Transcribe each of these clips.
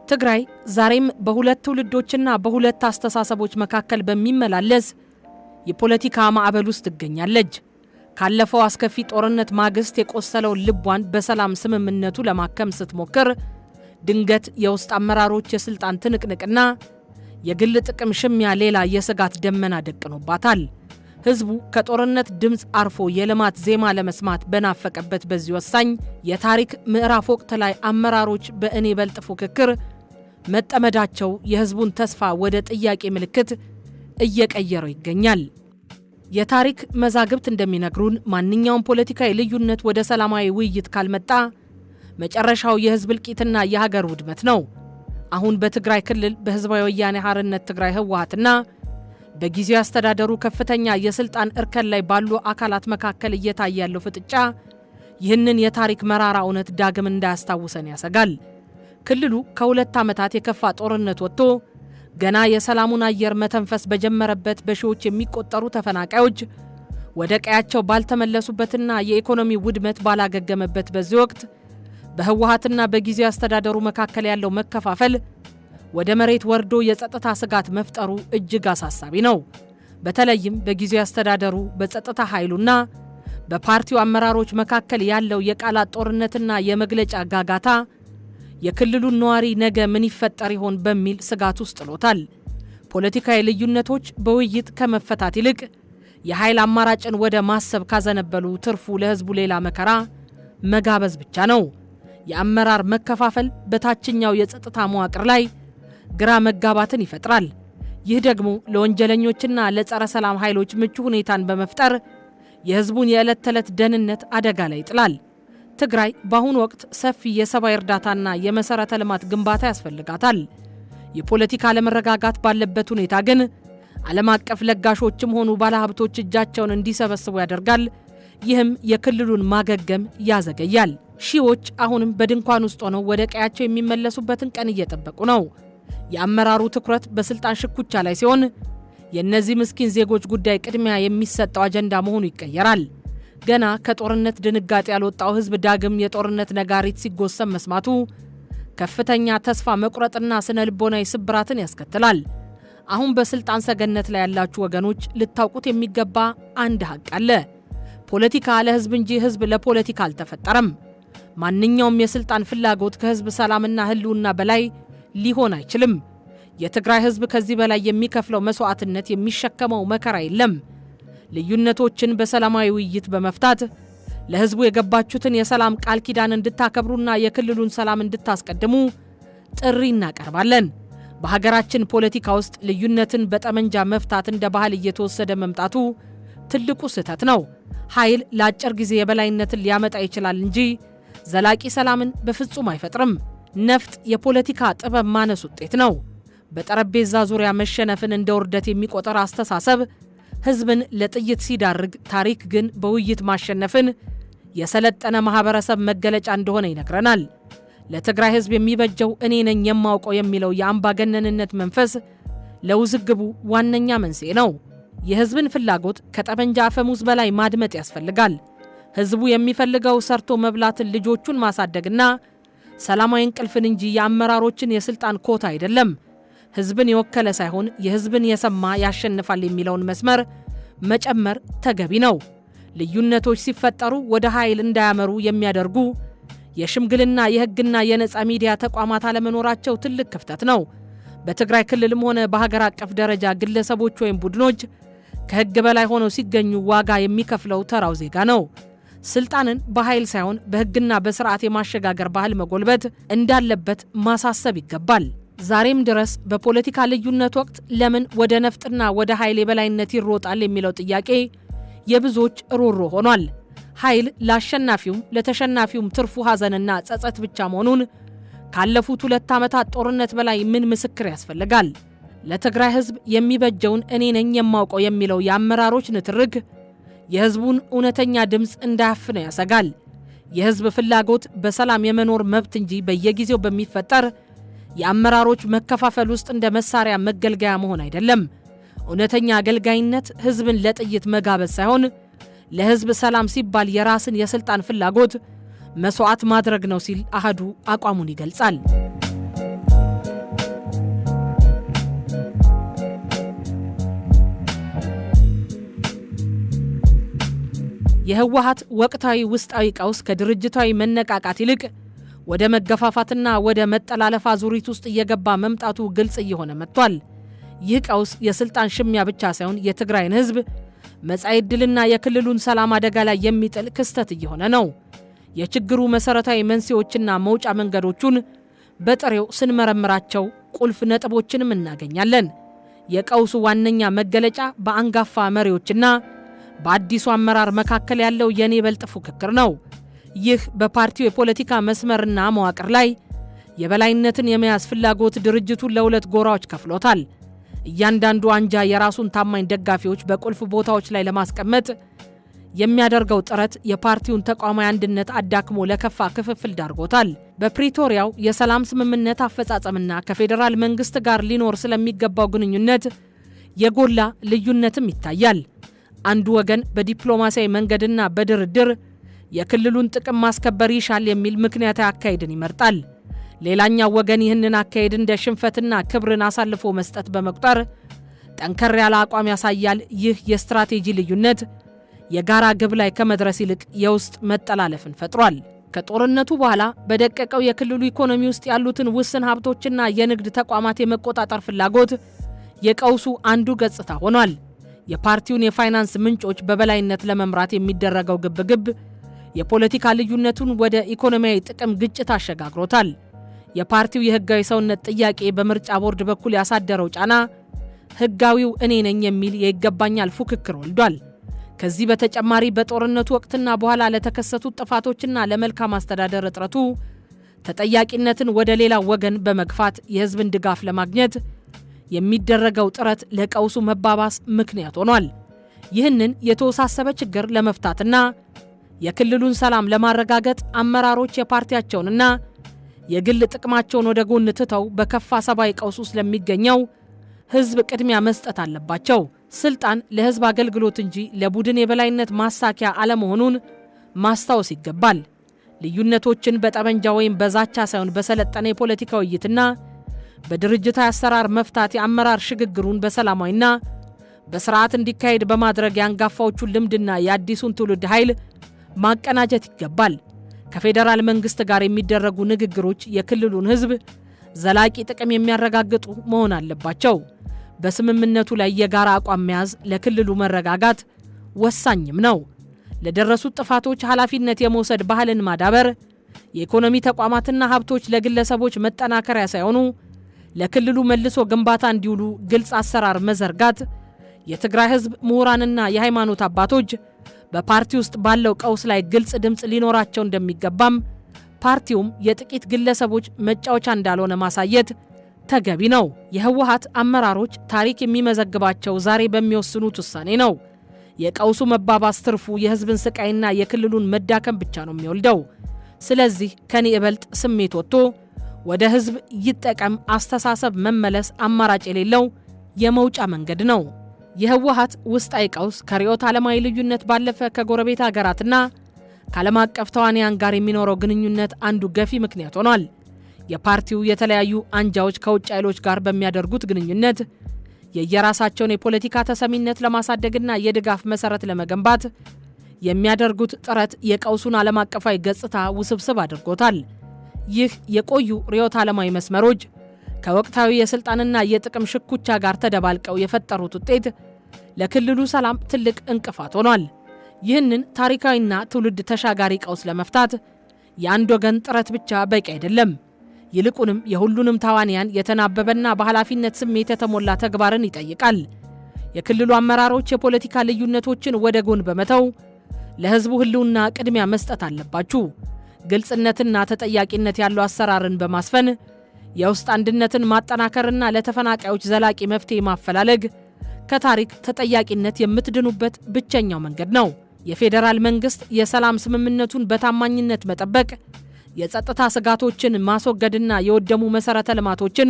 ትግራይ ዛሬም በሁለት ትውልዶችና በሁለት አስተሳሰቦች መካከል በሚመላለስ የፖለቲካ ማዕበል ውስጥ ትገኛለች። ካለፈው አስከፊ ጦርነት ማግስት የቆሰለው ልቧን በሰላም ስምምነቱ ለማከም ስትሞክር ድንገት የውስጥ አመራሮች የስልጣን ትንቅንቅና የግል ጥቅም ሽሚያ ሌላ የስጋት ደመና ደቅኖባታል። ህዝቡ ከጦርነት ድምፅ አርፎ የልማት ዜማ ለመስማት በናፈቀበት በዚህ ወሳኝ የታሪክ ምዕራፍ ወቅት ላይ አመራሮች በእኔ በልጥ ፉክክር መጠመዳቸው የህዝቡን ተስፋ ወደ ጥያቄ ምልክት እየቀየረው ይገኛል። የታሪክ መዛግብት እንደሚነግሩን ማንኛውም ፖለቲካዊ ልዩነት ወደ ሰላማዊ ውይይት ካልመጣ መጨረሻው የህዝብ እልቂትና የሀገር ውድመት ነው። አሁን በትግራይ ክልል በህዝባዊ ወያኔ ሓርነት ትግራይ ህወሓትና በጊዜያዊ አስተዳደሩ ከፍተኛ የስልጣን እርከን ላይ ባሉ አካላት መካከል እየታየ ያለው ፍጥጫ ይህንን የታሪክ መራራ እውነት ዳግም እንዳያስታውሰን ያሰጋል። ክልሉ ከሁለት ዓመታት የከፋ ጦርነት ወጥቶ ገና የሰላሙን አየር መተንፈስ በጀመረበት በሺዎች የሚቆጠሩ ተፈናቃዮች ወደ ቀያቸው ባልተመለሱበትና የኢኮኖሚ ውድመት ባላገገመበት በዚህ ወቅት በህወሓትና በጊዜያዊ አስተዳደሩ መካከል ያለው መከፋፈል ወደ መሬት ወርዶ የጸጥታ ስጋት መፍጠሩ እጅግ አሳሳቢ ነው። በተለይም በጊዜያዊ አስተዳደሩ በጸጥታ ኃይሉና በፓርቲው አመራሮች መካከል ያለው የቃላት ጦርነትና የመግለጫ ጋጋታ የክልሉን ነዋሪ ነገ ምን ይፈጠር ይሆን በሚል ስጋት ውስጥ ጥሎታል። ፖለቲካዊ ልዩነቶች በውይይት ከመፈታት ይልቅ የኃይል አማራጭን ወደ ማሰብ ካዘነበሉ ትርፉ ለህዝቡ ሌላ መከራ መጋበዝ ብቻ ነው። የአመራር መከፋፈል በታችኛው የጸጥታ መዋቅር ላይ ግራ መጋባትን ይፈጥራል። ይህ ደግሞ ለወንጀለኞችና ለጸረ ሰላም ኃይሎች ምቹ ሁኔታን በመፍጠር የህዝቡን የዕለት ተዕለት ደህንነት አደጋ ላይ ይጥላል። ትግራይ በአሁኑ ወቅት ሰፊ የሰብአዊ እርዳታና የመሰረተ ልማት ግንባታ ያስፈልጋታል። የፖለቲካ አለመረጋጋት ባለበት ሁኔታ ግን ዓለም አቀፍ ለጋሾችም ሆኑ ባለሀብቶች እጃቸውን እንዲሰበስቡ ያደርጋል። ይህም የክልሉን ማገገም ያዘገያል። ሺዎች አሁንም በድንኳን ውስጥ ሆነው ወደ ቀያቸው የሚመለሱበትን ቀን እየጠበቁ ነው። የአመራሩ ትኩረት በስልጣን ሽኩቻ ላይ ሲሆን የእነዚህ ምስኪን ዜጎች ጉዳይ ቅድሚያ የሚሰጠው አጀንዳ መሆኑ ይቀየራል። ገና ከጦርነት ድንጋጤ ያልወጣው ህዝብ ዳግም የጦርነት ነጋሪት ሲጎሰም መስማቱ ከፍተኛ ተስፋ መቁረጥና ስነ ልቦናዊ ስብራትን ያስከትላል። አሁን በስልጣን ሰገነት ላይ ያላችሁ ወገኖች ልታውቁት የሚገባ አንድ ሀቅ አለ። ፖለቲካ ለህዝብ እንጂ ህዝብ ለፖለቲካ አልተፈጠረም። ማንኛውም የስልጣን ፍላጎት ከህዝብ ሰላምና ህልውና በላይ ሊሆን አይችልም። የትግራይ ህዝብ ከዚህ በላይ የሚከፍለው መስዋዕትነት የሚሸከመው መከራ የለም። ልዩነቶችን በሰላማዊ ውይይት በመፍታት ለህዝቡ የገባችሁትን የሰላም ቃል ኪዳን እንድታከብሩና የክልሉን ሰላም እንድታስቀድሙ ጥሪ እናቀርባለን። በሀገራችን ፖለቲካ ውስጥ ልዩነትን በጠመንጃ መፍታት እንደ ባህል እየተወሰደ መምጣቱ ትልቁ ስህተት ነው። ኃይል ለአጭር ጊዜ የበላይነትን ሊያመጣ ይችላል እንጂ ዘላቂ ሰላምን በፍጹም አይፈጥርም። ነፍጥ የፖለቲካ ጥበብ ማነስ ውጤት ነው። በጠረጴዛ ዙሪያ መሸነፍን እንደ ውርደት የሚቆጠር አስተሳሰብ ህዝብን ለጥይት ሲዳርግ፣ ታሪክ ግን በውይይት ማሸነፍን የሰለጠነ ማህበረሰብ መገለጫ እንደሆነ ይነግረናል። ለትግራይ ህዝብ የሚበጀው እኔ ነኝ የማውቀው የሚለው የአምባገነንነት መንፈስ ለውዝግቡ ዋነኛ መንስኤ ነው። የህዝብን ፍላጎት ከጠመንጃ አፈሙዝ በላይ ማድመጥ ያስፈልጋል። ህዝቡ የሚፈልገው ሰርቶ መብላትን፣ ልጆቹን ማሳደግና ሰላማዊ እንቅልፍን እንጂ የአመራሮችን የስልጣን ኮታ አይደለም። ህዝብን የወከለ ሳይሆን የህዝብን የሰማ ያሸንፋል የሚለውን መስመር መጨመር ተገቢ ነው። ልዩነቶች ሲፈጠሩ ወደ ኃይል እንዳያመሩ የሚያደርጉ የሽምግልና የህግና የነጻ ሚዲያ ተቋማት አለመኖራቸው ትልቅ ክፍተት ነው። በትግራይ ክልልም ሆነ በሀገር አቀፍ ደረጃ ግለሰቦች ወይም ቡድኖች ከህግ በላይ ሆነው ሲገኙ ዋጋ የሚከፍለው ተራው ዜጋ ነው። ስልጣንን በኃይል ሳይሆን በህግና በስርዓት የማሸጋገር ባህል መጎልበት እንዳለበት ማሳሰብ ይገባል። ዛሬም ድረስ በፖለቲካ ልዩነት ወቅት ለምን ወደ ነፍጥና ወደ ኃይል የበላይነት ይሮጣል የሚለው ጥያቄ የብዙዎች ሮሮ ሆኗል። ኃይል ለአሸናፊውም ለተሸናፊውም ትርፉ ሐዘንና ጸጸት ብቻ መሆኑን ካለፉት 2 ዓመታት ጦርነት በላይ ምን ምስክር ያስፈልጋል? ለትግራይ ህዝብ የሚበጀውን እኔ ነኝ የማውቀው የሚለው የአመራሮች ንትርክ የህዝቡን እውነተኛ ድምፅ እንዳያፍነው ያሰጋል። የህዝብ ፍላጎት በሰላም የመኖር መብት እንጂ በየጊዜው በሚፈጠር የአመራሮች መከፋፈል ውስጥ እንደ መሳሪያ መገልገያ መሆን አይደለም። እውነተኛ አገልጋይነት ህዝብን ለጥይት መጋበዝ ሳይሆን ለህዝብ ሰላም ሲባል የራስን የስልጣን ፍላጎት መስዋዕት ማድረግ ነው ሲል አሃዱ አቋሙን ይገልጻል። የህወሓት ወቅታዊ ውስጣዊ ቀውስ ከድርጅታዊ መነቃቃት ይልቅ ወደ መገፋፋትና ወደ መጠላለፍ አዙሪት ውስጥ እየገባ መምጣቱ ግልጽ እየሆነ መጥቷል። ይህ ቀውስ የስልጣን ሽሚያ ብቻ ሳይሆን የትግራይን ህዝብ መጻኢ ዕድልና የክልሉን ሰላም አደጋ ላይ የሚጥል ክስተት እየሆነ ነው። የችግሩ መሰረታዊ መንስኤዎችና መውጫ መንገዶቹን በጥሬው ስንመረምራቸው ቁልፍ ነጥቦችንም እናገኛለን። የቀውሱ ዋነኛ መገለጫ በአንጋፋ መሪዎችና በአዲሱ አመራር መካከል ያለው የኔ በልጥ ፉክክር ነው። ይህ በፓርቲው የፖለቲካ መስመርና መዋቅር ላይ የበላይነትን የመያዝ ፍላጎት ድርጅቱን ለሁለት ጎራዎች ከፍሎታል። እያንዳንዱ አንጃ የራሱን ታማኝ ደጋፊዎች በቁልፍ ቦታዎች ላይ ለማስቀመጥ የሚያደርገው ጥረት የፓርቲውን ተቋማዊ አንድነት አዳክሞ ለከፋ ክፍፍል ዳርጎታል። በፕሪቶሪያው የሰላም ስምምነት አፈጻጸምና ከፌዴራል መንግስት ጋር ሊኖር ስለሚገባው ግንኙነት የጎላ ልዩነትም ይታያል። አንዱ ወገን በዲፕሎማሲያዊ መንገድና በድርድር የክልሉን ጥቅም ማስከበር ይሻል የሚል ምክንያታዊ አካሄድን ይመርጣል። ሌላኛው ወገን ይህንን አካሄድ እንደ ሽንፈትና ክብርን አሳልፎ መስጠት በመቁጠር ጠንከር ያለ አቋም ያሳያል። ይህ የስትራቴጂ ልዩነት የጋራ ግብ ላይ ከመድረስ ይልቅ የውስጥ መጠላለፍን ፈጥሯል። ከጦርነቱ በኋላ በደቀቀው የክልሉ ኢኮኖሚ ውስጥ ያሉትን ውስን ሀብቶችና የንግድ ተቋማት የመቆጣጠር ፍላጎት የቀውሱ አንዱ ገጽታ ሆኗል። የፓርቲውን የፋይናንስ ምንጮች በበላይነት ለመምራት የሚደረገው ግብግብ የፖለቲካ ልዩነቱን ወደ ኢኮኖሚያዊ ጥቅም ግጭት አሸጋግሮታል። የፓርቲው የህጋዊ ሰውነት ጥያቄ በምርጫ ቦርድ በኩል ያሳደረው ጫና ህጋዊው እኔ ነኝ የሚል የይገባኛል ፉክክር ወልዷል። ከዚህ በተጨማሪ በጦርነቱ ወቅትና በኋላ ለተከሰቱት ጥፋቶችና ለመልካም አስተዳደር እጥረቱ ተጠያቂነትን ወደ ሌላ ወገን በመግፋት የህዝብን ድጋፍ ለማግኘት የሚደረገው ጥረት ለቀውሱ መባባስ ምክንያት ሆኗል። ይህንን የተወሳሰበ ችግር ለመፍታትና የክልሉን ሰላም ለማረጋገጥ አመራሮች የፓርቲያቸውንና የግል ጥቅማቸውን ወደ ጎን ትተው በከፋ ሰብአዊ ቀውስ ውስጥ ለሚገኘው ህዝብ ቅድሚያ መስጠት አለባቸው። ስልጣን ለህዝብ አገልግሎት እንጂ ለቡድን የበላይነት ማሳኪያ አለመሆኑን ማስታወስ ይገባል። ልዩነቶችን በጠመንጃ ወይም በዛቻ ሳይሆን በሰለጠነ የፖለቲካ ውይይትና በድርጅታዊ አሰራር መፍታት የአመራር ሽግግሩን በሰላማዊና በስርዓት እንዲካሄድ በማድረግ የአንጋፋዎቹን ልምድና የአዲሱን ትውልድ ኃይል ማቀናጀት ይገባል። ከፌዴራል መንግስት ጋር የሚደረጉ ንግግሮች የክልሉን ህዝብ ዘላቂ ጥቅም የሚያረጋግጡ መሆን አለባቸው። በስምምነቱ ላይ የጋራ አቋም መያዝ ለክልሉ መረጋጋት ወሳኝም ነው። ለደረሱት ጥፋቶች ኃላፊነት የመውሰድ ባህልን ማዳበር፣ የኢኮኖሚ ተቋማትና ሀብቶች ለግለሰቦች መጠናከሪያ ሳይሆኑ ለክልሉ መልሶ ግንባታ እንዲውሉ ግልጽ አሰራር መዘርጋት፣ የትግራይ ህዝብ ምሁራንና የሃይማኖት አባቶች በፓርቲ ውስጥ ባለው ቀውስ ላይ ግልጽ ድምፅ ሊኖራቸው እንደሚገባም ፓርቲውም የጥቂት ግለሰቦች መጫወቻ እንዳልሆነ ማሳየት ተገቢ ነው። የህወሓት አመራሮች ታሪክ የሚመዘግባቸው ዛሬ በሚወስኑት ውሳኔ ነው። የቀውሱ መባባስ ትርፉ የህዝብን ስቃይና የክልሉን መዳከም ብቻ ነው የሚወልደው። ስለዚህ ከኔ እበልጥ ስሜት ወጥቶ ወደ ህዝብ ይጠቀም አስተሳሰብ መመለስ አማራጭ የሌለው የመውጫ መንገድ ነው። የህወሓት ውስጣዊ ቀውስ ከርዕዮተ ዓለማዊ ልዩነት ባለፈ ከጎረቤት ሀገራትና ከዓለም አቀፍ ተዋንያን ጋር የሚኖረው ግንኙነት አንዱ ገፊ ምክንያት ሆኗል። የፓርቲው የተለያዩ አንጃዎች ከውጭ ኃይሎች ጋር በሚያደርጉት ግንኙነት የየራሳቸውን የፖለቲካ ተሰሚነት ለማሳደግና የድጋፍ መሰረት ለመገንባት የሚያደርጉት ጥረት የቀውሱን ዓለም አቀፋዊ ገጽታ ውስብስብ አድርጎታል። ይህ የቆዩ ርዕዮተ ዓለማዊ መስመሮች ከወቅታዊ የስልጣንና የጥቅም ሽኩቻ ጋር ተደባልቀው የፈጠሩት ውጤት ለክልሉ ሰላም ትልቅ እንቅፋት ሆኗል። ይህንን ታሪካዊና ትውልድ ተሻጋሪ ቀውስ ለመፍታት የአንድ ወገን ጥረት ብቻ በቂ አይደለም። ይልቁንም የሁሉንም ተዋንያን የተናበበና በኃላፊነት ስሜት የተሞላ ተግባርን ይጠይቃል። የክልሉ አመራሮች የፖለቲካ ልዩነቶችን ወደ ጎን በመተው ለህዝቡ ህልውና ቅድሚያ መስጠት አለባችሁ። ግልጽነትና ተጠያቂነት ያለው አሰራርን በማስፈን የውስጥ አንድነትን ማጠናከርና ለተፈናቃዮች ዘላቂ መፍትሄ ማፈላለግ ከታሪክ ተጠያቂነት የምትድኑበት ብቸኛው መንገድ ነው። የፌዴራል መንግስት የሰላም ስምምነቱን በታማኝነት መጠበቅ፣ የጸጥታ ስጋቶችን ማስወገድና የወደሙ መሰረተ ልማቶችን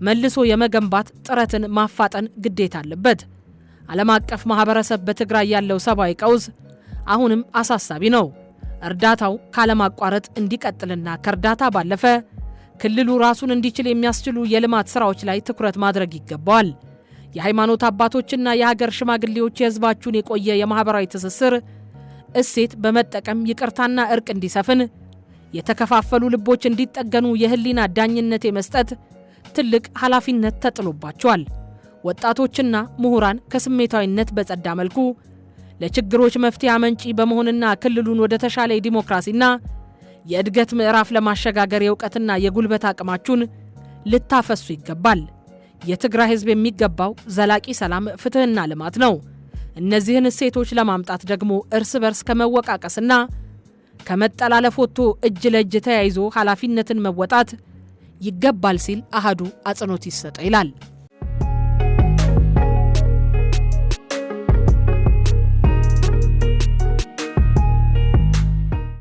መልሶ የመገንባት ጥረትን ማፋጠን ግዴታ አለበት። ዓለም አቀፍ ማህበረሰብ በትግራይ ያለው ሰብአዊ ቀውስ አሁንም አሳሳቢ ነው። እርዳታው ካለማቋረጥ እንዲቀጥልና ከእርዳታ ባለፈ ክልሉ ራሱን እንዲችል የሚያስችሉ የልማት ስራዎች ላይ ትኩረት ማድረግ ይገባዋል። የሃይማኖት አባቶችና የሀገር ሽማግሌዎች የህዝባችሁን የቆየ የማህበራዊ ትስስር እሴት በመጠቀም ይቅርታና እርቅ እንዲሰፍን፣ የተከፋፈሉ ልቦች እንዲጠገኑ የህሊና ዳኝነት የመስጠት ትልቅ ኃላፊነት ተጥሎባቸዋል። ወጣቶችና ምሁራን ከስሜታዊነት በጸዳ መልኩ ለችግሮች መፍትሄ አመንጪ በመሆንና ክልሉን ወደ ተሻለ ዲሞክራሲና የእድገት ምዕራፍ ለማሸጋገር የእውቀትና የጉልበት አቅማችሁን ልታፈሱ ይገባል። የትግራይ ህዝብ የሚገባው ዘላቂ ሰላም፣ ፍትህና ልማት ነው። እነዚህን እሴቶች ለማምጣት ደግሞ እርስ በርስ ከመወቃቀስና ከመጠላለፍ ወጥቶ እጅ ለእጅ ተያይዞ ኃላፊነትን መወጣት ይገባል ሲል አሃዱ አጽንኦት ይሰጠ ይላል።